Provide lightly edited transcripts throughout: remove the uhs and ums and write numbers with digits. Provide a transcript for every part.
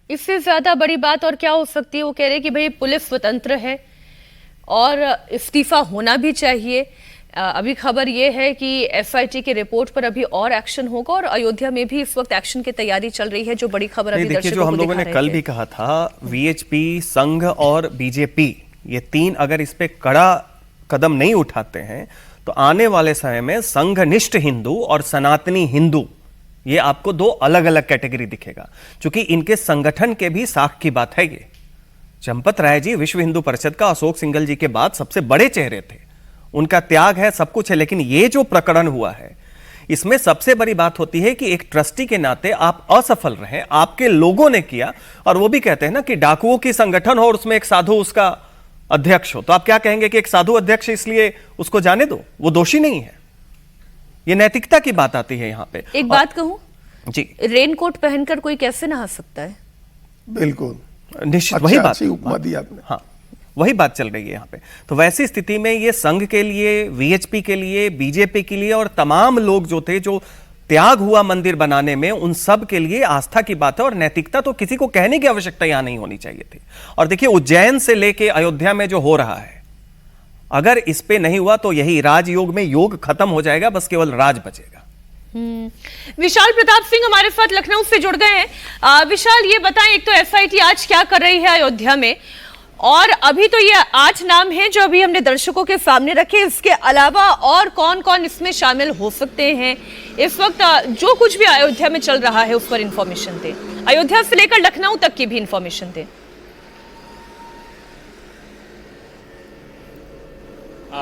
इससे ज्यादा बड़ी बात और क्या हो सकती है। वो कह रहे कि भाई पुलिस स्वतंत्र है और इस्तीफा होना भी चाहिए। अभी खबर ये है कि एसआईटी की रिपोर्ट पर अभी और एक्शन होगा और अयोध्या में भी इस वक्त एक्शन की तैयारी चल रही है। जो बड़ी खबर अभी देखिए, जो हम लोगों ने कल भी कहा था, वीएचपी, संघ और बीजेपी, ये तीन अगर इस पे कड़ा कदम नहीं उठाते हैं तो आने वाले समय में संघनिष्ठ हिंदू और सनातनी हिंदू, ये आपको दो अलग अलग कैटेगरी दिखेगा। क्योंकि इनके संगठन के भी साख की बात है। ये चंपत राय जी विश्व हिंदू परिषद का अशोक सिंघल जी के बाद सबसे बड़े चेहरे थे, उनका त्याग है, सब कुछ है। लेकिन ये जो प्रकरण हुआ है, इसमें सबसे बड़ी बात होती है कि एक ट्रस्टी के नाते आप असफल रहे, आपके लोगों ने किया। और वो भी कहते हैं ना कि डाकुओं की संगठन हो और उसमें एक साधु उसका अध्यक्ष हो, तो आप क्या कहेंगे कि एक साधु अध्यक्ष इसलिए उसको जाने दो, वो दोषी नहीं है। ये नैतिकता की बात आती है यहां पे। एक बात कहूं जी, रेनकोट पहनकर कोई कैसे नहा सकता है? बिल्कुल निश्चित वही बात, उपमा दी आपने। हाँ, वही बात चल रही है यहाँ पे। तो वैसी स्थिति में ये संघ के लिए, वीएचपी के लिए, बीजेपी के लिए और तमाम लोग जो थे, जो त्याग हुआ मंदिर बनाने में, उन सब के लिए आस्था की बात है। और नैतिकता तो किसी को कहने की आवश्यकता यहां नहीं होनी चाहिए थी। और देखिए, उज्जैन से लेके अयोध्या में जो हो रहा है, अगर इस पे नहीं हुआ तो यही राजयोग में योग खत्म हो जाएगा, बस केवल राज बचेगा। विशाल प्रताप सिंह हमारे साथ लखनऊ से जुड़ गए हैं। विशाल, ये बताएं, एक तो एसआईटी आज क्या कर रही है अयोध्या में, और अभी तो ये 8 नाम हैं जो अभी हमने दर्शकों के सामने रखे, इसके अलावा और कौन कौन इसमें शामिल हो सकते हैं? इस वक्त जो कुछ भी अयोध्या में चल रहा है उस पर इंफॉर्मेशन दें, अयोध्या से लेकर लखनऊ तक की भी इंफॉर्मेशन दें।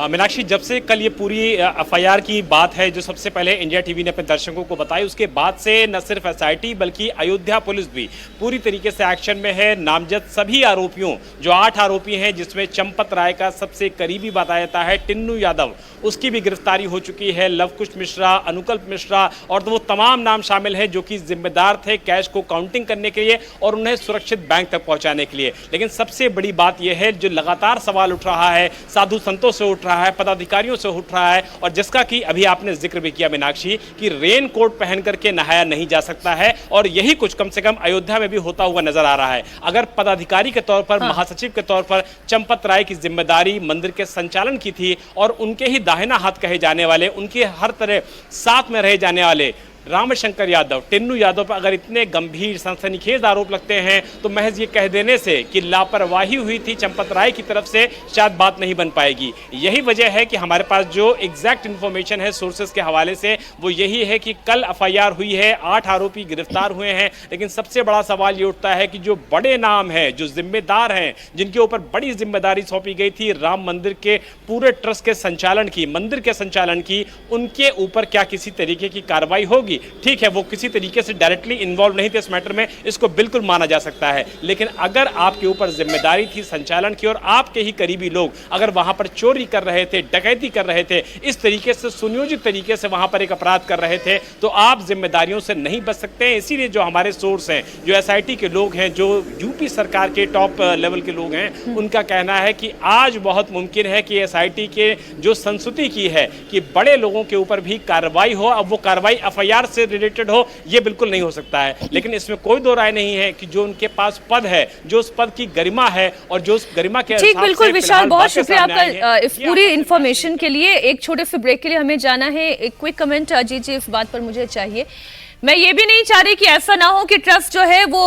मीनाक्षी, जब से कल ये पूरी एफआईआर की बात है जो सबसे पहले इंडिया टीवी ने अपने दर्शकों को बताई, उसके बाद से न सिर्फ एसआईटी बल्कि अयोध्या पुलिस भी पूरी तरीके से एक्शन में है। नामजद सभी आरोपियों, जो 8 आरोपी हैं, जिसमें चंपत राय का सबसे करीबी बताया जाता है टिन्नू यादव, उसकी भी गिरफ्तारी हो चुकी है। लवकुश मिश्रा, अनुकल्प मिश्रा और वो तमाम नाम शामिल हैं जो कि जिम्मेदार थे कैश को काउंटिंग करने के लिए और उन्हें सुरक्षित बैंक तक पहुंचाने के लिए। लेकिन सबसे बड़ी बात यह है, जो लगातार सवाल उठ रहा है, साधु संतों से उठ रहा है, पदाधिकारियों से उठ रहा है, और जिसका कि अभी आपने जिक्र भी किया मीनाक्षी, कि रेन कोट पहन करके नहाया नहीं जा सकता है। और यही कुछ कम से कम अयोध्या में भी होता हुआ नजर आ रहा है। अगर पदाधिकारी के तौर पर, महासचिव के तौर पर चंपत राय की जिम्मेदारी मंदिर के संचालन की थी, और उनके ही दाहिना हाथ कहे जाने वाले, उनके हर तरह साथ में रहे जाने वाले रामशंकर यादव, टिन्नू यादव पर अगर इतने गंभीर सनसनीखेज आरोप लगते हैं तो महज ये कह देने से कि लापरवाही हुई थी चंपत राय की तरफ से शायद बात नहीं बन पाएगी। यही वजह है कि हमारे पास जो एग्जैक्ट इन्फॉर्मेशन है सोर्सेस के हवाले से, वो यही है कि कल एफआईआर हुई है, 8 आरोपी गिरफ्तार हुए हैं। लेकिन सबसे बड़ा सवाल ये उठता है कि जो बड़े नाम हैं, जो जिम्मेदार हैं, जिनके ऊपर बड़ी जिम्मेदारी सौंपी गई थी राम मंदिर के पूरे ट्रस्ट के संचालन की, मंदिर के संचालन की, उनके ऊपर क्या किसी तरीके की कार्रवाई होगी? ठीक है, वो किसी तरीके से डायरेक्टली इन्वॉल्व नहीं थे इस मैटर में, इसको बिल्कुल माना जा सकता है। लेकिन अगर आपके ऊपर जिम्मेदारी थी संचालन की और आपके ही करीबी लोग अगर वहां पर चोरी कर रहे थे, डकैती कर रहे थे, इस तरीके से सुनियोजित तरीके से वहां पर एक अपराध कर रहे थे, तो आप जिम्मेदारियों से नहीं बच सकते हैं। इसीलिए जो हमारे सोर्स हैं, जो एसआईटी के लोग हैं, जो यूपी सरकार के टॉप लेवल के लोग हैं, उनका कहना है कि आज बहुत मुमकिन है कि एसआईटी के जो संस्तुति की है कि बड़े लोगों के ऊपर भी कार्रवाई हो, अब वो कार्रवाई एफआईआर से रिलेटेड हो, ये बिल्कुल नहीं हो सकता है। लेकिन इसमें कोई दो राय नहीं है कि जो उनके पास पद है, जो उस पद की गरिमा है और जो उस गरिमा के ठीक, बिल्कुल विशाल, बहुत शुक्रिया आपका इस पूरी इंफॉर्मेशन के लिए। एक छोटे से ब्रेक के लिए हमें जाना है। एक क्विक कमेंट अजीत जी इस बात पर मुझे चाहिए। मैं ये भी नहीं चाह रही कि ऐसा ना हो कि ट्रस्ट जो है वो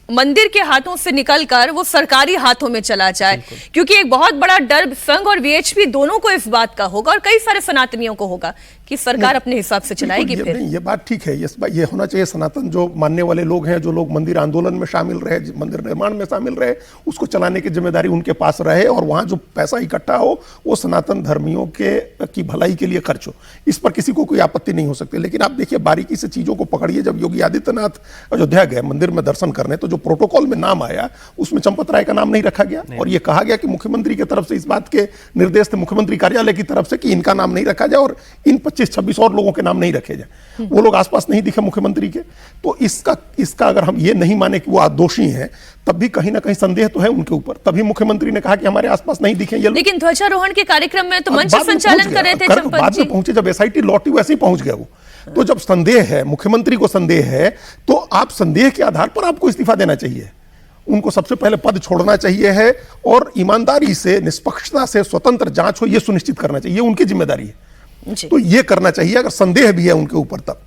मंदिर के हाथों से निकलकर वो सरकारी हाथों में चला जाए, क्योंकि एक बहुत बड़ा डर संघ और वीएचपी दोनों को इस बात का होगा और कई सारे सनातनियों को होगा कि सरकार अपने हिसाब से चलाएगी। फिर ये बात ठीक है, ये होना चाहिए। सनातन जो मानने वाले लोग हैं, जो लोग मंदिर आंदोलन में शामिल रहे, मंदिर निर्माण में शामिल रहे, उसको चलाने की जिम्मेदारी उनके पास रहे, और वहां जो पैसा इकट्ठा हो वो सनातन धर्मियों की भलाई के लिए खर्च हो, इस पर किसी को कोई आपत्ति नहीं हो सकती। लेकिन आप देखिए, बारीकी से चीजों को पकड़िए। जब योगी आदित्यनाथ अयोध्या गए मंदिर में दर्शन करने, तो जो प्रोटोकॉल में नाम आया उसमें चंपत राय का नाम नहीं रखा गया, और यह कहा गया कि मुख्यमंत्री की तरफ से इस बात के निर्देश थे, मुख्यमंत्री कार्यालय की तरफ से, कि इनका नाम नहीं रखा जाए और इन 25-26 और लोगों के नाम नहीं रखे जाए। वो लोग आसपास नहीं दिखे मुख्यमंत्री के। तो इसका अगर हम ये नहीं माने कि वो दोषी हैं, तब भी कहीं ना कहीं संदेह तो है उनके ऊपर। तभी मुख्यमंत्री ने कहा कि हमारे आसपास नहीं दिखे ये लोग। लेकिन ध्वजारोहण के कार्यक्रम में तो मंच संचालन कर रहे थे चंपत जी। बाद में पहुंचे, जब एसआईटी लौटी वैसे ही पहुंच गया वो। तो जब संदेह है, मुख्यमंत्री को संदेह है, तो आप संदेह के आधार पर आपको इस्तीफा देना चाहिए। उनको सबसे पहले पद छोड़ना चाहिए है और ईमानदारी से, निष्पक्षता से स्वतंत्र जांच हो, यह सुनिश्चित करना चाहिए, उनकी जिम्मेदारी है। जी। तो यह करना चाहिए अगर संदेह भी है उनके ऊपर तब।